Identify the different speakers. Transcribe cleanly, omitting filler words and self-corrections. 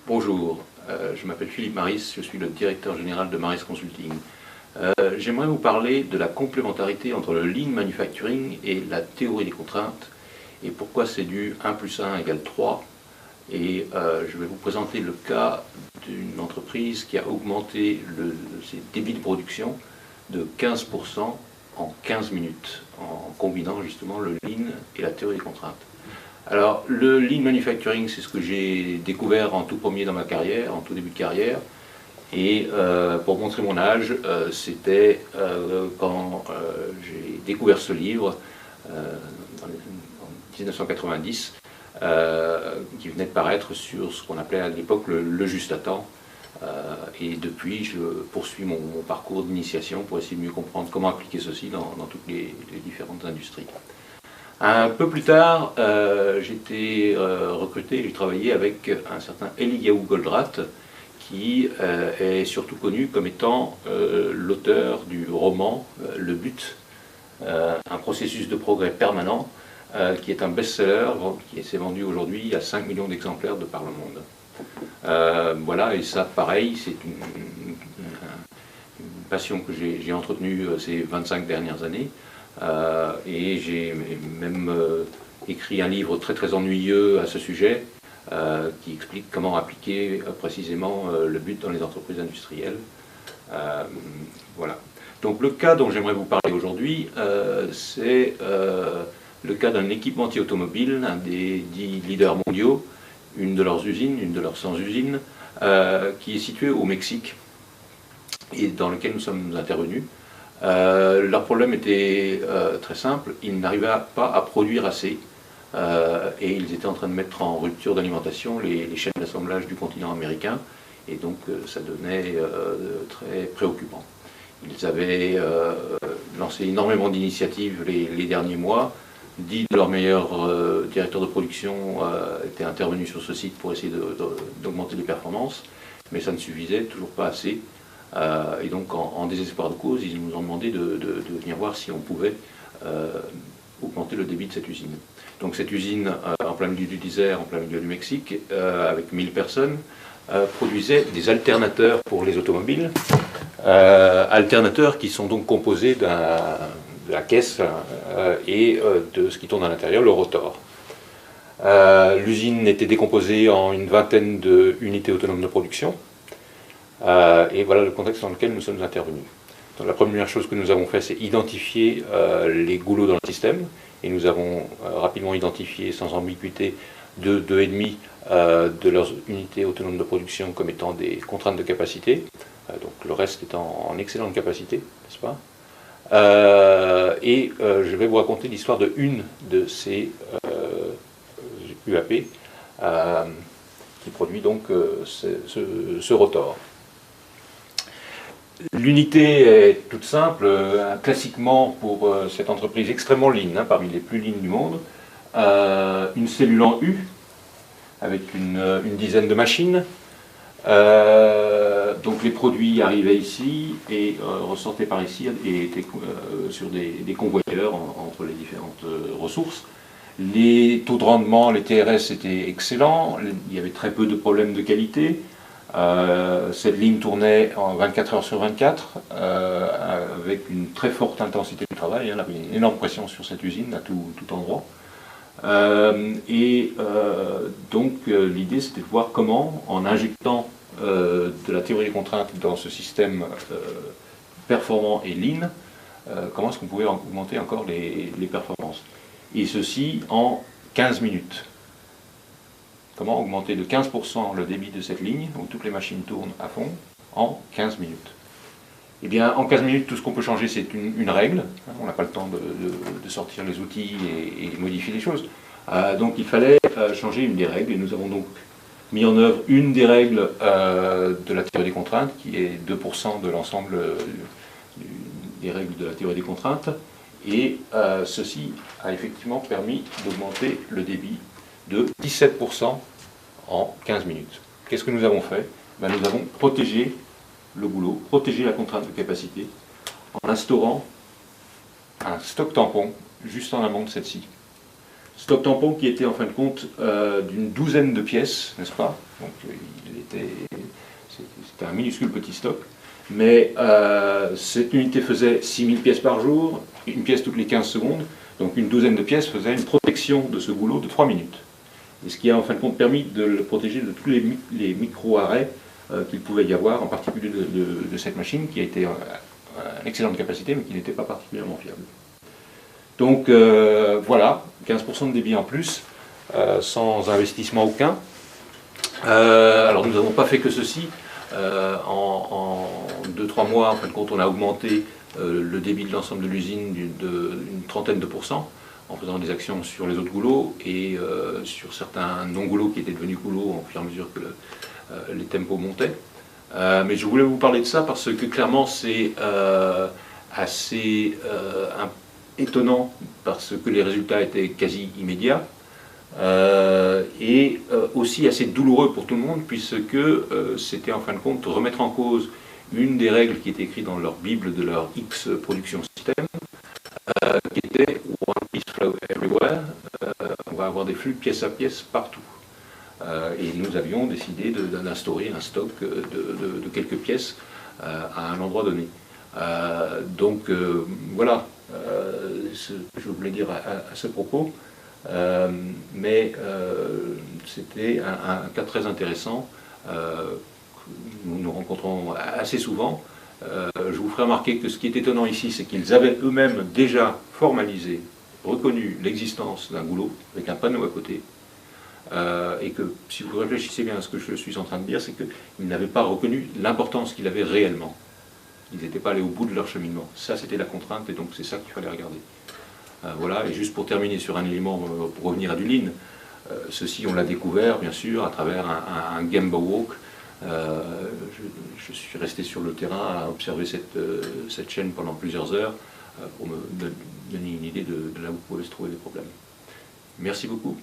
Speaker 1: Bonjour, je m'appelle Philippe Maris, je suis le directeur général de Maris Consulting. J'aimerais vous parler de la complémentarité entre le Lean Manufacturing et la théorie des contraintes et pourquoi c'est du 1 plus 1 égale 3. Et je vais vous présenter le cas d'une entreprise qui a augmenté ses débits de production de 15% en 15 minutes, en combinant justement le Lean et la théorie des contraintes. Alors, le Lean Manufacturing, c'est ce que j'ai découvert en tout premier dans ma carrière, en tout début de carrière. Et pour montrer mon âge, c'était quand j'ai découvert ce livre, en 1990, qui venait de paraître sur ce qu'on appelait à l'époque le juste à temps. Et depuis, je poursuis mon parcours d'initiation pour essayer de mieux comprendre comment appliquer ceci dans toutes les différentes industries. Un peu plus tard, j'ai été recruté, j'ai travaillé avec un certain Eliyahu Goldratt, qui est surtout connu comme étant l'auteur du roman Le But, un processus de progrès permanent, qui est un best-seller, qui s'est vendu aujourd'hui à 5 millions d'exemplaires de par le monde. Voilà, et ça, pareil, c'est une passion que j'ai entretenue ces 25 dernières années. Et j'ai même écrit un livre très ennuyeux à ce sujet qui explique comment appliquer précisément le but dans les entreprises industrielles. Voilà. Donc le cas dont j'aimerais vous parler aujourd'hui, c'est le cas d'un équipementier automobile, un des 10 leaders mondiaux, une de leurs usines, une de leurs 100 usines, qui est située au Mexique et dans lequel nous sommes intervenus. Leur problème était très simple, ils n'arrivaient pas à produire assez et ils étaient en train de mettre en rupture d'alimentation les chaînes d'assemblage du continent américain et donc ça devenait très préoccupant. Ils avaient lancé énormément d'initiatives les derniers mois, 10 de leurs meilleurs directeurs de production étaient intervenus sur ce site pour essayer d'augmenter les performances, mais ça ne suffisait toujours pas assez. Et donc, en désespoir de cause, ils nous ont demandé de venir voir si on pouvait augmenter le débit de cette usine. Donc cette usine, en plein milieu du désert, en plein milieu du Mexique, avec 1000 personnes, produisait des alternateurs pour les automobiles, alternateurs qui sont donc composés de la caisse et de ce qui tourne à l'intérieur, le rotor. L'usine était décomposée en une vingtaine d'unités autonomes de production. Et voilà le contexte dans lequel nous sommes intervenus. Donc la première chose que nous avons fait, c'est identifier les goulots dans le système, et nous avons rapidement identifié, sans ambiguïté, 2,5 de leurs unités autonomes de production comme étant des contraintes de capacité, donc le reste étant en excellente capacité, n'est-ce pas? Je vais vous raconter l'histoire de une de ces UAP qui produit donc ce rotor. L'unité est toute simple, classiquement pour cette entreprise extrêmement lean, parmi les plus lean du monde, une cellule en U avec une dizaine de machines. Donc les produits arrivaient ici et ressortaient par ici et étaient sur des convoyeurs entre les différentes ressources. Les taux de rendement, les TRS étaient excellents, il y avait très peu de problèmes de qualité. Cette ligne tournait en 24 heures sur 24 avec une très forte intensité de travail. Il y avait une énorme pression sur cette usine à tout endroit. Donc l'idée c'était de voir comment, en injectant de la théorie des contraintes dans ce système performant et lean, comment est-ce qu'on pouvait augmenter encore les performances. Et ceci en 15 minutes. Comment augmenter de 15% le débit de cette ligne, où toutes les machines tournent à fond, en 15 minutes. Eh bien, en 15 minutes, tout ce qu'on peut changer, c'est une règle. On n'a pas le temps de sortir les outils et modifier les choses. Donc, il fallait changer une des règles, et nous avons donc mis en œuvre une des règles de la théorie des contraintes, qui est 2% de l'ensemble des règles de la théorie des contraintes. Et ceci a effectivement permis d'augmenter le débit de 17% en 15 minutes. Qu'est-ce que nous avons fait? Nous avons protégé le boulot, protégé la contrainte de capacité, en instaurant un stock tampon juste en amont de celle-ci. Stock tampon qui était en fin de compte d'une douzaine de pièces, n'est-ce pas? Donc c'était un minuscule petit stock. Mais cette unité faisait 6000 pièces par jour, une pièce toutes les 15 secondes. Donc une douzaine de pièces faisait une protection de ce goulot de 3 minutes. Et ce qui a en fin de compte permis de le protéger de tous les micro-arrêts qu'il pouvait y avoir, en particulier de cette machine qui a été une excellente capacité mais qui n'était pas particulièrement fiable. Donc voilà, 15% de débit en plus, sans investissement aucun. Alors nous n'avons pas fait que ceci. En 2-3 mois, en fin de compte, on a augmenté le débit de l'ensemble de l'usine d'une trentaine de pourcents, en faisant des actions sur les autres goulots et sur certains non-goulots qui étaient devenus goulots au fur et à mesure que les tempos montaient. Mais je voulais vous parler de ça parce que clairement c'est assez étonnant parce que les résultats étaient quasi immédiats. Et aussi assez douloureux pour tout le monde puisque c'était en fin de compte remettre en cause une des règles qui était écrite dans leur Bible de leur X Production System, qui était One Piece Flow Everywhere. On va avoir des flux pièce à pièce partout. Et nous avions décidé d'instaurer un stock de quelques pièces à un endroit donné. Donc voilà ce que je voulais dire à ce propos. Mais c'était un cas très intéressant que nous rencontrons assez souvent. Je vous ferai remarquer que ce qui est étonnant ici, c'est qu'ils avaient eux-mêmes déjà formalisé, reconnu l'existence d'un goulot avec un panneau à côté, et que si vous réfléchissez bien à ce que je suis en train de dire, c'est qu'ils n'avaient pas reconnu l'importance qu'il avait réellement. Ils n'étaient pas allés au bout de leur cheminement. Ça, c'était la contrainte, et donc c'est ça qu'il fallait regarder. Voilà, et juste pour terminer sur un élément, pour revenir à du lean, ceci on l'a découvert bien sûr à travers un Gemba Walk. Je suis resté sur le terrain à observer cette chaîne pendant plusieurs heures pour me donner une idée de là où pouvaient se trouver les problèmes. Merci beaucoup.